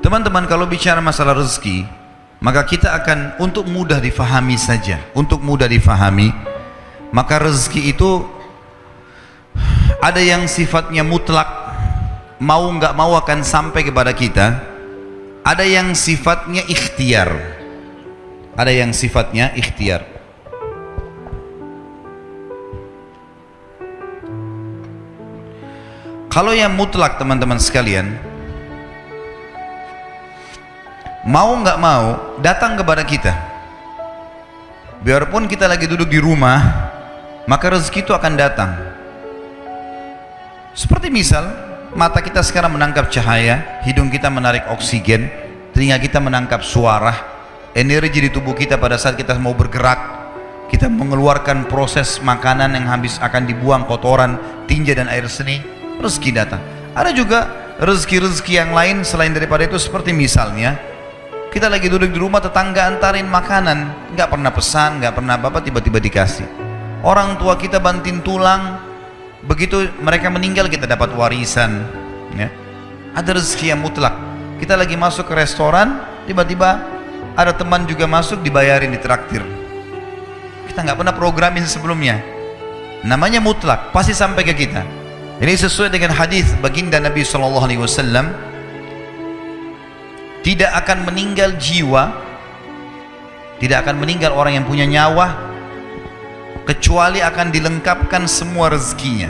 Teman-teman, kalau bicara masalah rezeki, maka kita akan untuk mudah difahami saja. Untuk mudah difahami, maka rezeki itu ada yang sifatnya mutlak, mau nggak mau akan sampai kepada kita. Ada yang sifatnya ikhtiar. Ada yang sifatnya ikhtiar. Kalau yang mutlak, teman-teman sekalian, mau nggak mau datang kepada kita. Biarpun kita lagi duduk di rumah, maka rezeki itu akan datang. Seperti misal, mata kita sekarang menangkap cahaya, hidung kita menarik oksigen, telinga kita menangkap suara, energi di tubuh kita pada saat kita mau bergerak, kita mengeluarkan proses makanan yang habis akan dibuang, kotoran, tinja dan air seni, rezeki datang. Ada juga rezeki-rezeki yang lain selain daripada itu, seperti misalnya kita lagi duduk di rumah, tetangga antarin makanan, nggak pernah pesan, nggak pernah apa-apa, tiba-tiba dikasih. Orang tua kita banting tulang, begitu mereka meninggal kita dapat warisan, ya. Ada rezeki yang mutlak. Kita lagi masuk ke restoran, tiba-tiba ada teman juga masuk, dibayarin, ditraktir. Kita nggak pernah programin sebelumnya. Namanya mutlak, pasti sampai ke kita. Ini sesuai dengan hadis baginda Nabi SAW, tidak akan meninggal jiwa, tidak akan meninggal orang yang punya nyawa, kecuali akan dilengkapkan semua rezekinya.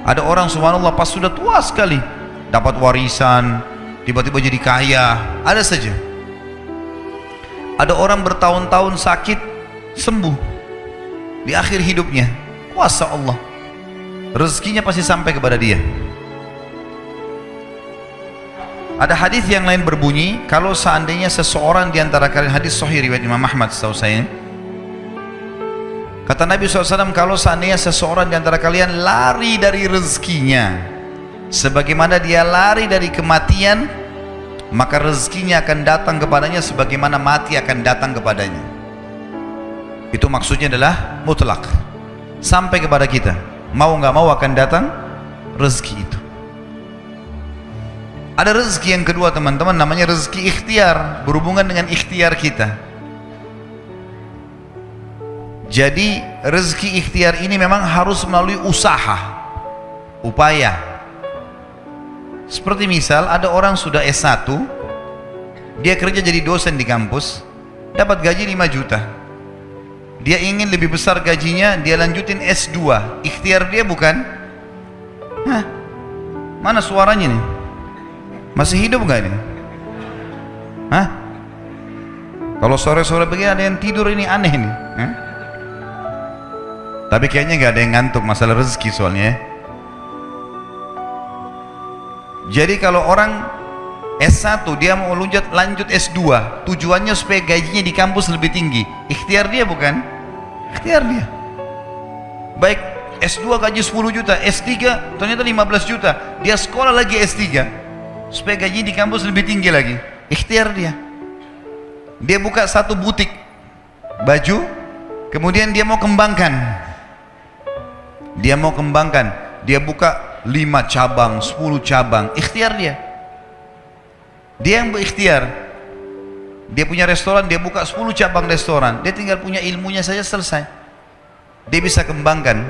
Ada orang subhanallah pas sudah tua sekali dapat warisan, tiba-tiba jadi kaya, ada saja. Ada orang bertahun-tahun sakit, sembuh di akhir hidupnya, kuasa Allah, rezekinya pasti sampai kepada dia. Ada hadis yang lain berbunyi, kalau seandainya seseorang di antara kalian, hadis sahih riwayat Imam Ahmad setahu saya, kata Nabi SAW, kalau seandainya seseorang di antara kalian lari dari rezekinya sebagaimana dia lari dari kematian, maka rezekinya akan datang kepadanya sebagaimana mati akan datang kepadanya. Itu maksudnya adalah mutlak, sampai kepada kita, mau nggak mau akan datang rezeki itu. Ada rezeki yang kedua, teman-teman, namanya rezeki ikhtiar, berhubungan dengan ikhtiar kita. Jadi rezeki ikhtiar ini memang harus melalui usaha, upaya. Seperti misal ada orang sudah S1, dia kerja jadi dosen di kampus, dapat gaji 5 juta. Dia ingin lebih besar gajinya, dia lanjutin S2. Ikhtiar dia bukan? Hah? Mana suaranya nih? Masih hidup nggak ini? Hah? Kalau sore-sore begini ada yang tidur, ini aneh nih. Hah? Tapi kayaknya nggak ada yang ngantuk, masalah rezeki soalnya ya. Jadi kalau orang S1 dia mau lanjut S2, tujuannya supaya gajinya di kampus lebih tinggi. Ikhtiar dia bukan? Ikhtiar dia. Baik S2 gaji 10 juta, S3 ternyata 15 juta. Dia sekolah lagi S3 supaya gajinya di kampus lebih tinggi lagi. Ikhtiar dia. Dia buka satu butik baju, kemudian dia mau kembangkan. Dia mau kembangkan, dia buka 5 cabang, 10 cabang, ikhtiar dia. Dia yang berikhtiar. Dia punya restoran, dia buka 10 cabang restoran, dia tinggal punya ilmunya saja, selesai. Dia bisa kembangkan.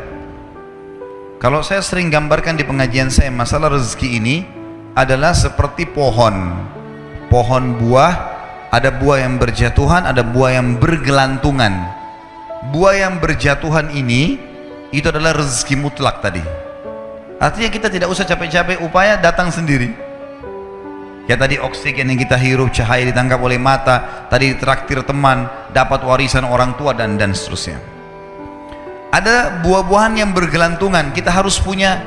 Kalau saya sering gambarkan di pengajian saya, masalah rezeki ini adalah seperti pohon buah, ada buah yang berjatuhan, ada buah yang bergelantungan. Buah yang berjatuhan ini itu adalah rezeki mutlak tadi. Artinya kita tidak usah capek-capek, upaya datang sendiri. Ya tadi oksigen yang kita hirup, cahaya ditangkap oleh mata, tadi ditraktir teman, dapat warisan orang tua, dan seterusnya. Ada buah-buahan yang bergelantungan, kita harus punya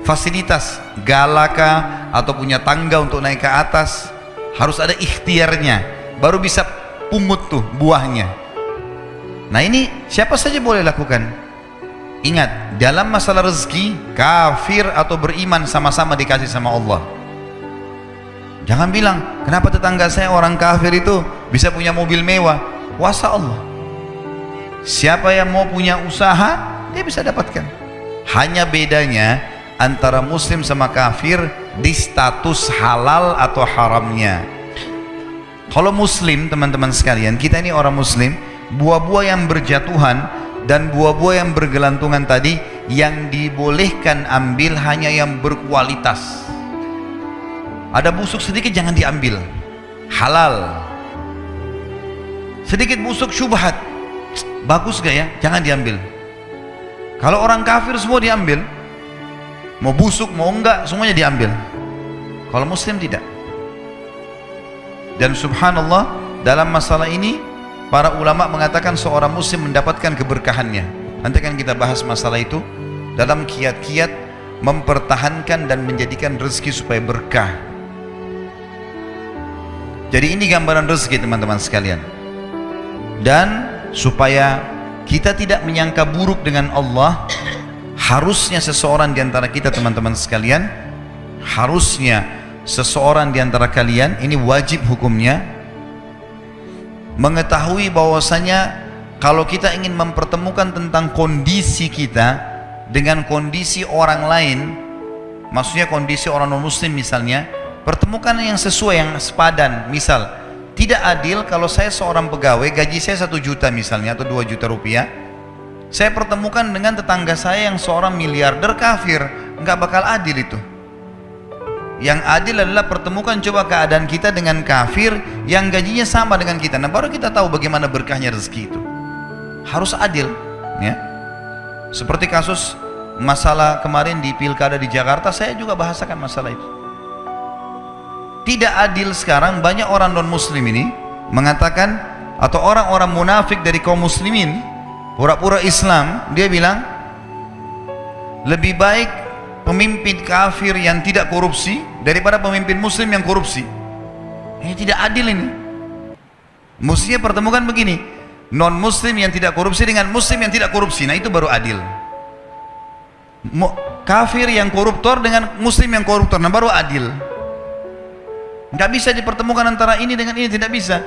fasilitas, galaka atau punya tangga untuk naik ke atas, harus ada ikhtiarnya, baru bisa pungut tuh buahnya. Nah ini siapa saja boleh lakukan. Ingat, dalam masalah rezeki, kafir atau beriman sama-sama dikasih sama Allah. Jangan bilang, kenapa tetangga saya orang kafir itu bisa punya mobil mewah? Kuasa Allah. Siapa yang mau punya usaha, dia bisa dapatkan. Hanya bedanya antara muslim sama kafir, di status halal atau haramnya. Kalau muslim, teman-teman sekalian, kita ini orang muslim, buah-buah yang berjatuhan dan buah-buah yang bergelantungan tadi, yang dibolehkan ambil hanya yang berkualitas. Ada busuk sedikit jangan diambil, halal. Sedikit busuk syubhat, bagus gak ya, jangan diambil. Kalau orang kafir semua diambil, mau busuk mau enggak semuanya diambil. Kalau muslim tidak. Dan subhanallah, dalam masalah ini para ulama mengatakan seorang muslim mendapatkan keberkahannya. Nanti akan kita bahas masalah itu dalam kiat-kiat mempertahankan dan menjadikan rezeki supaya berkah. Jadi ini gambaran rezeki, teman-teman sekalian. Dan supaya kita tidak menyangka buruk dengan Allah, harusnya seseorang di antara kita, teman-teman sekalian, harusnya seseorang di antara kalian, ini wajib hukumnya, mengetahui bahwasanya kalau kita ingin mempertemukan tentang kondisi kita dengan kondisi orang lain, maksudnya kondisi orang non muslim misalnya, pertemukan yang sesuai, yang sepadan. Misal, tidak adil kalau saya seorang pegawai, gaji saya 1 juta misalnya, atau 2 juta rupiah, saya pertemukan dengan tetangga saya yang seorang miliarder kafir, nggak bakal adil itu. Yang adil adalah pertemukan coba keadaan kita dengan kafir yang gajinya sama dengan kita. Nah, baru kita tahu bagaimana berkahnya rezeki itu. Harus adil, ya. Seperti kasus masalah kemarin di pilkada di Jakarta, saya juga bahasakan masalah itu. Tidak adil sekarang banyak orang non muslim ini mengatakan, atau orang-orang munafik dari kaum muslimin, pura-pura Islam, dia bilang lebih baik pemimpin kafir yang tidak korupsi daripada pemimpin muslim yang korupsi. Ini tidak adil ini. Mestinya pertemukan begini, non muslim yang tidak korupsi dengan muslim yang tidak korupsi. Nah, itu baru adil. Kafir yang koruptor dengan muslim yang koruptor, nah baru adil. Nggak bisa dipertemukan antara ini dengan ini, tidak bisa.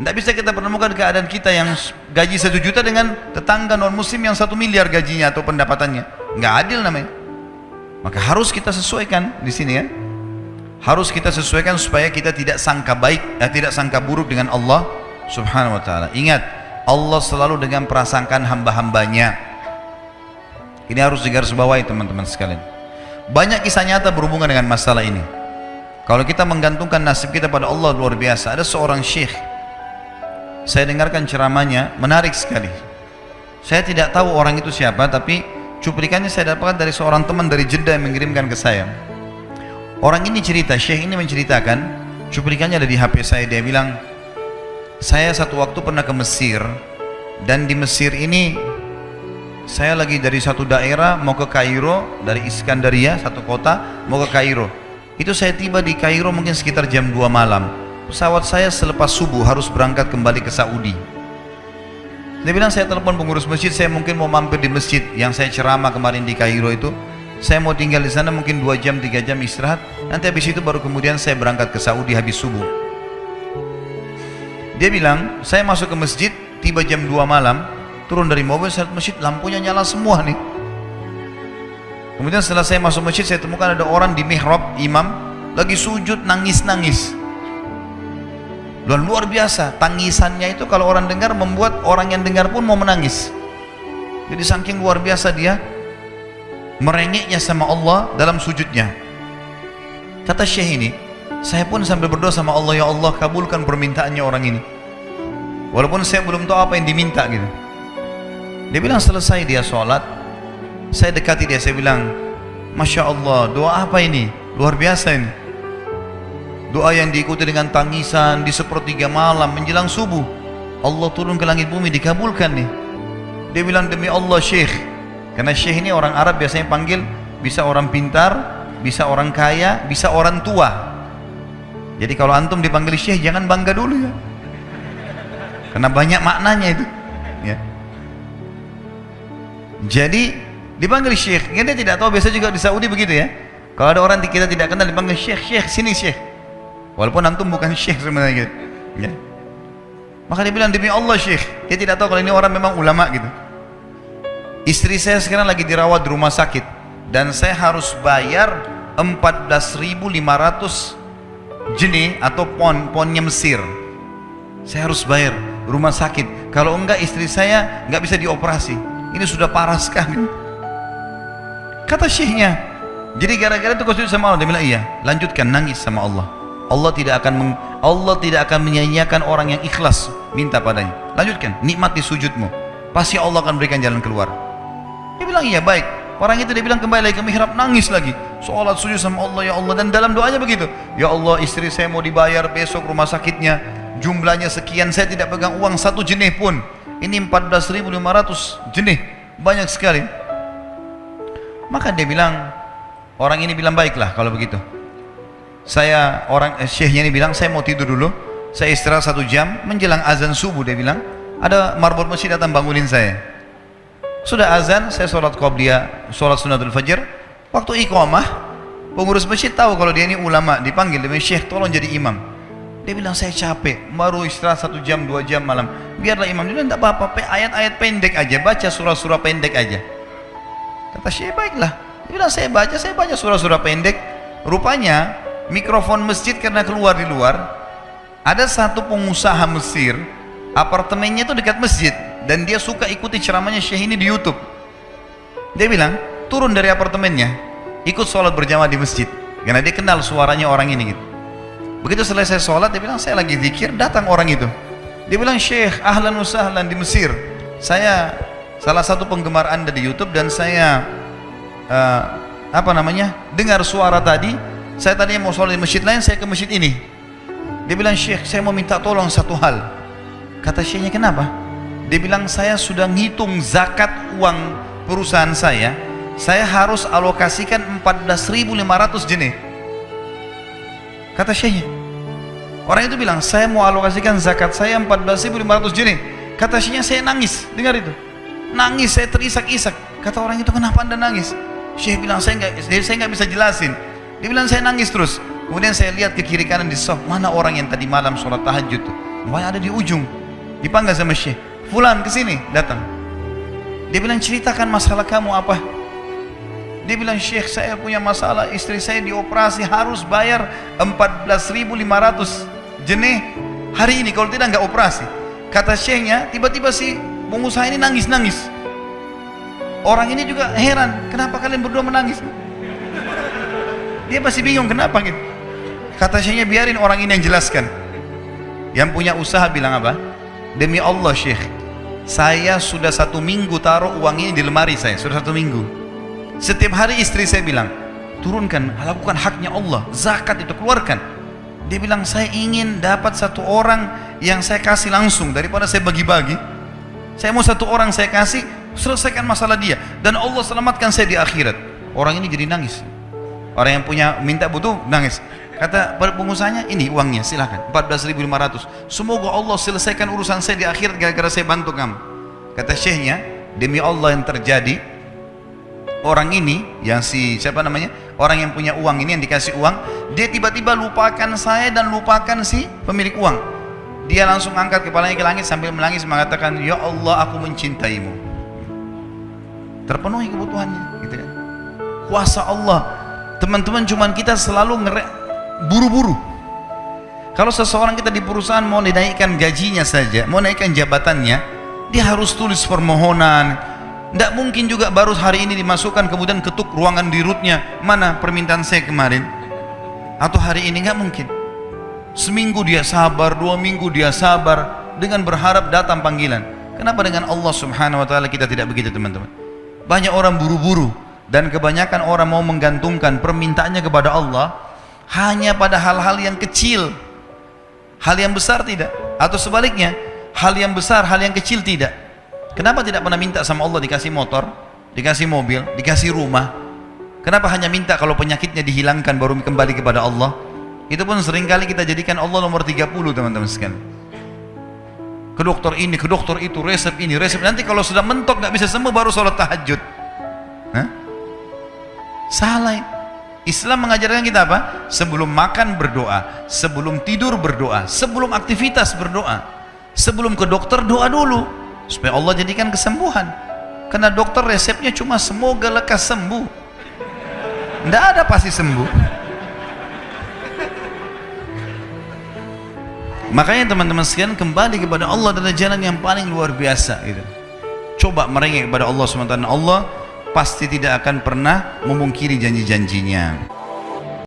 Nggak bisa kita pertemukan keadaan kita yang gaji 1 juta dengan tetangga non muslim yang 1 miliar gajinya atau pendapatannya. Nggak adil namanya. Maka harus kita sesuaikan di sini, ya. Harus kita sesuaikan supaya kita tidak sangka baik, tidak sangka buruk dengan Allah Subhanahu wa taala. Ingat, Allah selalu dengan prasangkaan hamba-hambanya. Ini harus digarisbawahi, teman-teman sekalian. Banyak kisah nyata berhubungan dengan masalah ini. Kalau kita menggantungkan nasib kita pada Allah, luar biasa. Ada seorang syekh, saya dengarkan ceramahnya, menarik sekali. Saya tidak tahu orang itu siapa, tapi cuplikannya saya dapatkan dari seorang teman dari Jeddah yang mengirimkan ke saya. Orang ini cerita, syekh ini menceritakan, cuplikannya ada di HP saya. Dia bilang, saya satu waktu pernah ke Mesir, dan di Mesir ini saya lagi dari satu daerah mau ke Kairo, dari Iskandaria, satu kota mau ke Kairo. Itu saya tiba di Kairo mungkin sekitar jam 2 malam. Pesawat saya selepas subuh harus berangkat kembali ke Saudi. Dia bilang, saya telepon pengurus masjid, saya mungkin mau mampir di masjid yang saya ceramah kemarin di Kairo itu. Saya mau tinggal di sana mungkin 2 jam, 3 jam istirahat. Nanti habis itu baru kemudian saya berangkat ke Saudi habis subuh. Dia bilang, saya masuk ke masjid, tiba jam 2 malam, turun dari mobil, saya lihat masjid lampunya nyala semua nih. Kemudian setelah saya masuk masjid, saya temukan ada orang di mihrab, imam, lagi sujud nangis-nangis. Luar biasa, tangisannya itu kalau orang dengar membuat orang yang dengar pun mau menangis. Jadi saking luar biasa dia merengeknya sama Allah dalam sujudnya. Kata syekh ini, saya pun sambil berdoa sama Allah, ya Allah kabulkan permintaannya orang ini, walaupun saya belum tahu apa yang diminta gitu. Dia bilang selesai dia sholat, saya dekati dia, saya bilang, Masya Allah, doa apa ini? Luar biasa ini. Doa yang diikuti dengan tangisan di sepertiga malam menjelang subuh. Allah turun ke langit bumi, dikabulkan nih. Dia bilang, demi Allah syekh, karena syekh ini orang Arab biasanya panggil, bisa orang pintar, bisa orang kaya, bisa orang tua. Jadi kalau antum dipanggil syekh jangan bangga dulu ya, karena banyak maknanya itu ya. Jadi dipanggil syekh, dia tidak tahu, biasa juga di Saudi begitu ya. Kalau ada orang kita tidak kenal dipanggil syekh, syekh sini syekh, walaupun antum bukan syekh sebenarnya gitu ya. Maka dia bilang, demi Allah syekh, dia tidak tahu kalau ini orang memang ulama gitu. Istri saya sekarang lagi dirawat di rumah sakit dan saya harus bayar 14.500 jenih atau ponnya Mesir. Saya harus bayar rumah sakit, kalau enggak istri saya enggak bisa dioperasi. Ini sudah parah sekali. Kata syekhnya, jadi gara-gara itu kau sujud sama Allah. Dia bilang iya, lanjutkan nangis sama Allah. Allah tidak akan menyia-nyiakan orang yang ikhlas minta padanya. Lanjutkan, nikmati sujudmu, pasti Allah akan berikan jalan keluar. Dia bilang iya, baik. Orang itu dia bilang kembali lagi ke mihrab, nangis lagi, sholat sujud sama Allah. Ya Allah, dan dalam doanya begitu, ya Allah, istri saya mau dibayar besok rumah sakitnya, jumlahnya sekian, saya tidak pegang uang satu jenih pun. Ini 14.500 jenih, banyak sekali. Maka dia bilang, orang ini bilang baiklah kalau begitu. Syekhnya ini bilang, saya mau tidur dulu, saya istirahat 1 jam, menjelang azan subuh dia bilang, ada marbot masjid datang bangunin saya. Sudah azan, saya sholat qobliyah, sholat sunnatul fajr. Waktu iqamah, pengurus masjid tahu kalau dia ini ulama, dipanggil, dia bilang, Syekh tolong jadi imam. Dia bilang, saya capek, baru istirahat 1 jam, 2 jam malam, biarlah imam. Dia bilang, tidak apa-apa, ayat-ayat pendek aja, baca surah-surah pendek aja. Kata Syekh, baiklah. Dia bilang, saya baca surah-surah pendek. Rupanya mikrofon masjid karena keluar di luar, ada satu pengusaha Mesir, apartemennya itu dekat masjid, dan dia suka ikuti ceramahnya Syekh ini di YouTube. Dia bilang, turun dari apartemennya, ikut sholat berjamaah di masjid, karena dia kenal suaranya orang ini gitu. Begitu selesai sholat, dia bilang, saya lagi zikir, datang orang itu. Dia bilang, Syekh, ahlan wa sahlan di Mesir, saya salah satu penggemar Anda di YouTube, dan saya dengar suara tadi. Saya tadinya mau sholat di masjid lain, saya ke masjid ini. Dia bilang, Syekh, saya mau minta tolong satu hal. Kata Syekhnya, kenapa? Dia bilang, saya sudah ngitung zakat uang perusahaan saya harus alokasikan 14.500 jenih. Kata Syekhnya, orang itu bilang, saya mau alokasikan zakat saya 14.500 jenih. Kata Syekhnya, saya nangis, dengar itu. Nangis, saya terisak-isak. Kata orang itu, kenapa Anda nangis? Syekh bilang, saya nggak bisa jelasin. Dia bilang, saya nangis terus. Kemudian saya lihat ke kiri kanan di sof, mana orang yang tadi malam sholat tahajud tuh? Wah, ada di ujung. Dipanggil sama Syekh, fulan kesini, datang. Dia bilang, ceritakan masalah kamu apa? Dia bilang, Syekh, saya punya masalah, istri saya dioperasi, harus bayar 14.500 jenih hari ini, kalau tidak nggak operasi. Kata Syekhnya, tiba-tiba si pengusaha ini nangis-nangis. Orang ini juga heran, kenapa kalian berdua menangis? Dia masih bingung kenapa gitu. Kata Syekhnya, biarin orang ini yang jelaskan. Yang punya usaha bilang apa? Demi Allah Syekh, saya sudah 1 minggu taruh uang ini di lemari saya, sudah 1 minggu. Setiap hari istri saya bilang, turunkan, lakukan haknya Allah, zakat itu keluarkan. Dia bilang, saya ingin dapat 1 orang yang saya kasih langsung daripada saya bagi-bagi. Saya mau 1 orang saya kasih, selesaikan masalah dia, dan Allah selamatkan saya di akhirat. Orang ini jadi nangis. Orang yang punya minta butuh nangis. Kata pengusahanya, ini uangnya, silahkan 14.500. Semoga Allah selesaikan urusan saya di akhirat gara-gara saya bantu kamu. Kata Syekhnya, demi Allah yang terjadi, orang ini yang orang yang punya uang ini, yang dikasih uang, dia tiba-tiba lupakan saya dan lupakan si pemilik uang. Dia langsung angkat kepalanya ke langit sambil menangis mengatakan, ya Allah, aku mencintaimu. Terpenuhi kebutuhannya, gitu kan? Kuasa Allah. Teman-teman, cuman kita selalu buru-buru. Kalau seseorang kita di perusahaan mau dinaikkan gajinya saja, mau naikkan jabatannya, dia harus tulis permohonan. Tidak mungkin juga baru hari ini dimasukkan kemudian ketuk ruangan di rootnya, mana permintaan saya kemarin, atau hari ini, nggak mungkin. Seminggu dia sabar, 2 minggu dia sabar, dengan berharap datang panggilan. Kenapa dengan Allah subhanahu wa ta'ala kita tidak begitu, teman-teman? Banyak orang buru-buru, dan kebanyakan orang mau menggantungkan permintaannya kepada Allah hanya pada hal-hal yang kecil, hal yang besar tidak, atau sebaliknya, hal yang besar, hal yang kecil tidak. Kenapa tidak pernah minta sama Allah dikasih motor, dikasih mobil, dikasih rumah? Kenapa hanya minta kalau penyakitnya dihilangkan baru kembali kepada Allah? Itu pun seringkali kita jadikan Allah nomor 30, teman-teman sekalian. Ke dokter ini, ke dokter itu, resep ini, resep. Nanti kalau sudah mentok nggak bisa sembuh baru sholat tahajud. Hah? Salah. Islam mengajarkan kita apa? Sebelum makan berdoa, sebelum tidur berdoa, sebelum aktivitas berdoa, sebelum ke dokter doa dulu supaya Allah jadikan kesembuhan. Karena dokter resepnya cuma semoga lekas sembuh. Tidak ada pasti sembuh. Makanya teman-teman sekalian, kembali kepada Allah adalah jalan yang paling luar biasa gitu. Coba merengek kepada Allah SWT, Allah pasti tidak akan pernah memungkiri janji-janjinya.